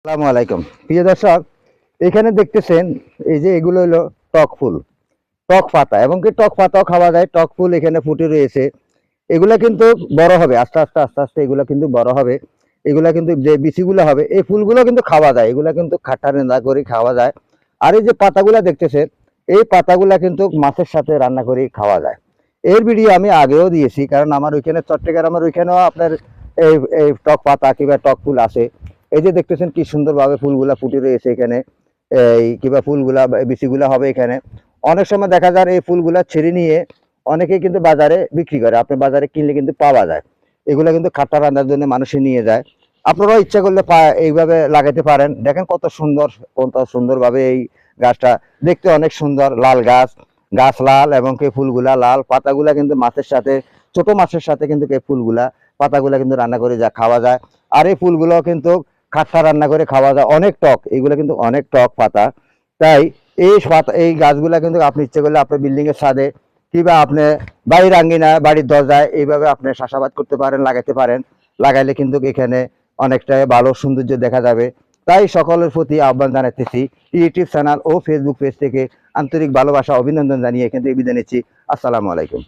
আসসালামু আলাইকুম প্রিয় দর্শক, এখানে দেখতেছেন এই যে এগুলো হলো টক ফুল, টক পাতা এবং কি টক পাতাও খাওয়া যায়। টক ফুল এখানে ফুটে রয়েছে, এগুলা কিন্তু বড় হবে আস্তে আস্তে আস্তে আস্তে, এগুলা কিন্তু বড় হবে। এগুলা কিন্তু যে বিচিগুলো হবে এই ফুলগুলো কিন্তু খাওয়া যায়, এগুলা কিন্তু খাটা রান্না করে খাওয়া যায়। আর এই যে পাতাগুলা দেখতেছেন, এই পাতাগুলা কিন্তু মাছের সাথে রান্না করে খাওয়া যায়। এর ভিডিও আমি আগেও দিয়েছি, কারণ আমার ওইখানে চট্টগ্রামের ওইখানেও আপনার এই এই টক পাতা কিংবা টক ফুল আছে। এই যে দেখতেছেন কি সুন্দরভাবে ফুলগুলা ফুটে রয়েছে এখানে, এই কিংবা ফুলগুলা বিচিগুলা হবে এখানে। অনেক সময় দেখা যায় এই ফুলগুলা ছেড়ে নিয়ে অনেকে কিন্তু বাজারে বিক্রি করে, আপনি বাজারে কিনলে কিন্তু পাওয়া যায়। এগুলা কিন্তু খাট্টা রান্নার জন্য মানুষে নিয়ে যায়। আপনারাও ইচ্ছা করলে এইভাবে লাগাতে পারেন। দেখেন কত সুন্দর, কত সুন্দরভাবে এই গাছটা দেখতে অনেক সুন্দর। লাল গাছ, গাছ লাল এবং কি ফুলগুলা লাল। পাতাগুলা কিন্তু মাছের সাথে, ছোট মাছের সাথে কিন্তু এই ফুলগুলা পাতাগুলা কিন্তু রান্না করে যা খাওয়া যায়। আর এই ফুলগুলো কিন্তু খাট্টা রান্না করে খাওয়া যায়, অনেক টক, এগুলো কিন্তু অনেক টক পাতা। তাই এই পাতা, এই গাছগুলা কিন্তু আপনি ইচ্ছে করলে আপনার বিল্ডিং এর ছাদে কিংবা আপনি বাড়ির আঙ্গিনায়, বাড়ির দরজায় এইভাবে আপনি চাষাবাদ করতে পারেন, লাগাতে পারেন। লাগাইলে কিন্তু এখানে অনেকটাই ভালো সৌন্দর্য দেখা যাবে। তাই সকলের প্রতি আহ্বান জানাতেছি, ইউটিউব চ্যানেল ও ফেসবুক পেজ থেকে আন্তরিক ভালোবাসা অভিনন্দন জানিয়ে এখান থেকে বিদায় নিচ্ছি। আসসালামু আলাইকুম।